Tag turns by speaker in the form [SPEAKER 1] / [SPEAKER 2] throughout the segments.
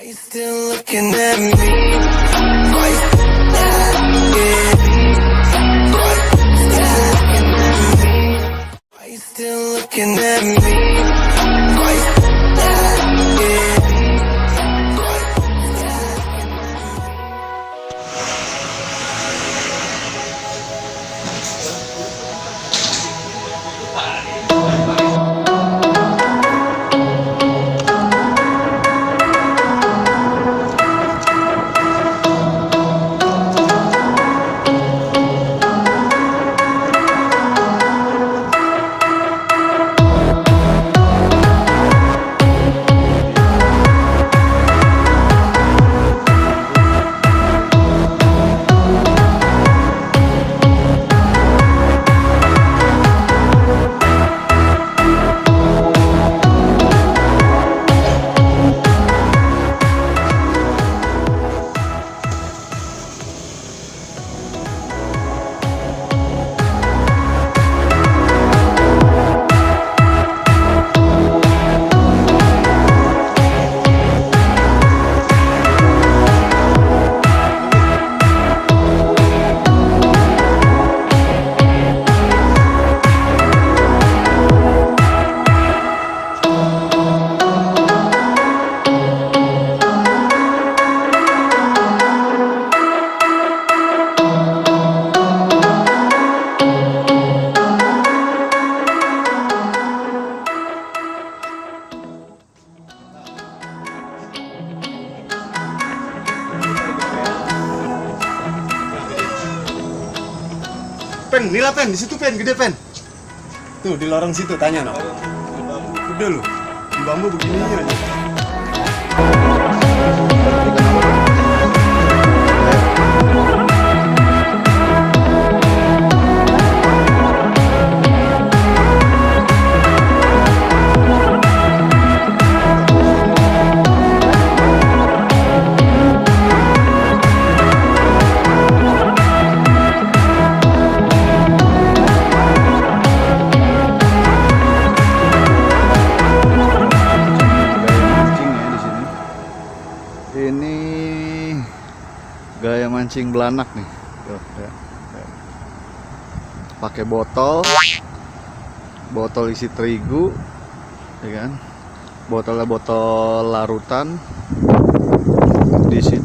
[SPEAKER 1] you still looking at me? Why you still looking at me? Why you
[SPEAKER 2] Pen, nila pen, di situ pen, gede pen. Tuh di lorong situ tanya no. Udah lu, di bambu begini aja.
[SPEAKER 3] Ini gaya mancing belanak nih. Tuh, ya. Pakai botol isi terigu, ya kan? Botolnya botol larutan, diisi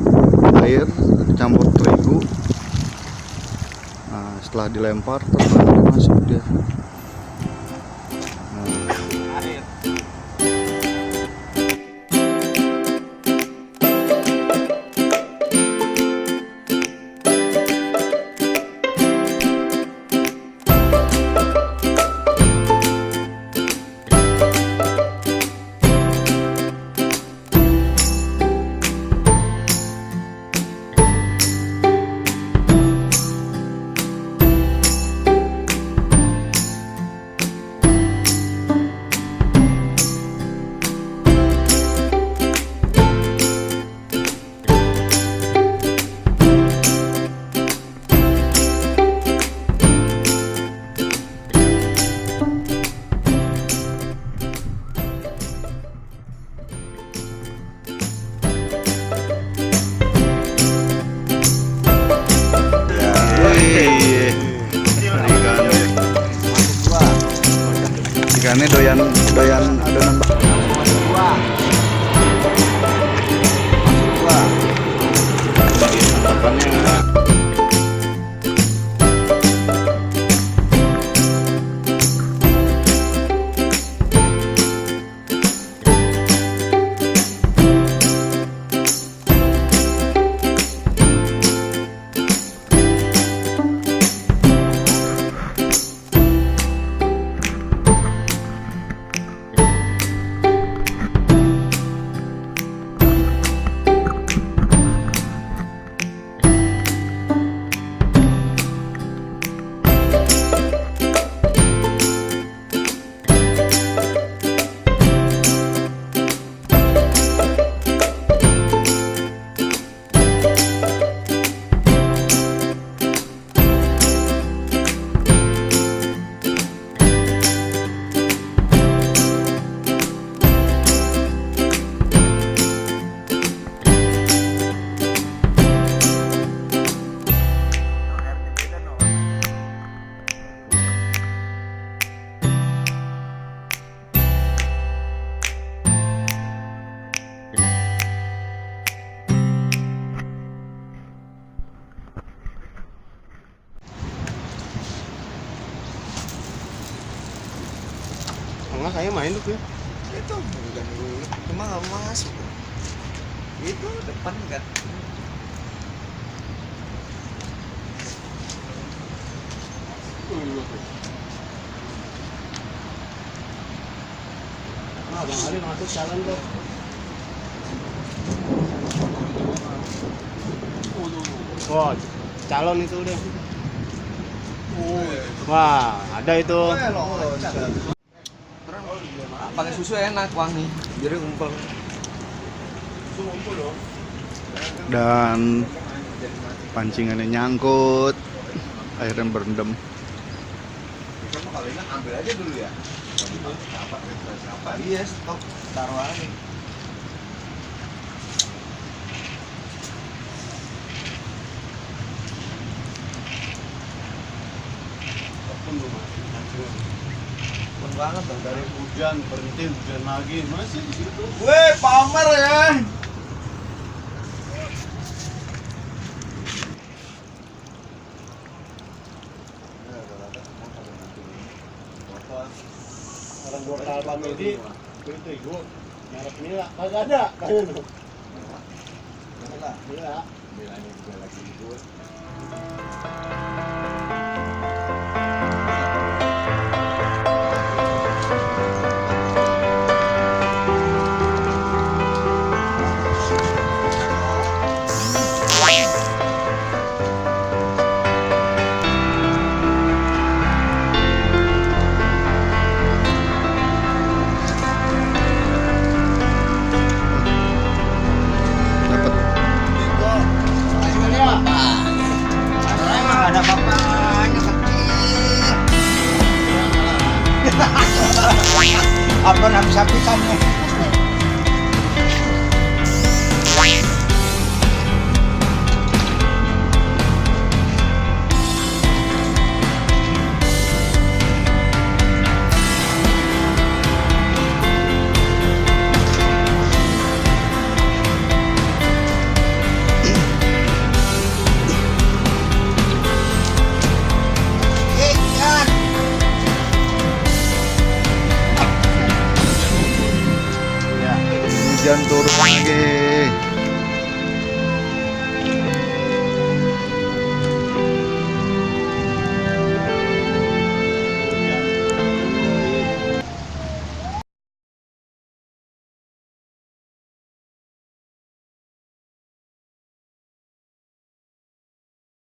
[SPEAKER 3] air, campur terigu. Nah, setelah dilempar terus masuk dia. Ikannya doyan adonan
[SPEAKER 2] saya main tuh.
[SPEAKER 4] Itu bukan dulu. Cuma nggak masuk. Itu depan kan.
[SPEAKER 2] Ah, Bang Ali masuk jalan tuh. Wah, calon itu udah. Wah, ada itu.
[SPEAKER 4] Pakai susu enak wangi. Biar ngumpul.
[SPEAKER 3] Dan pancingannya nyangkut, akhirnya berendam.
[SPEAKER 4] Kalau ini ambil aja dulu ya. Iya, stop. Taruh aja. Pun banget dong dari
[SPEAKER 2] Hujan berhenti, hujan lagi, masih di situ.
[SPEAKER 4] Weh, pamer ya.
[SPEAKER 2] Orang gua kenal Pak Medi, beli terigu, merek nila, kagak ada, kayaknya tuh. Nila.
[SPEAKER 4] Bilangnya juga lagi libur.
[SPEAKER 3] Dapat.
[SPEAKER 4] Ada bapaknya kecil. Apa habis-habisannya?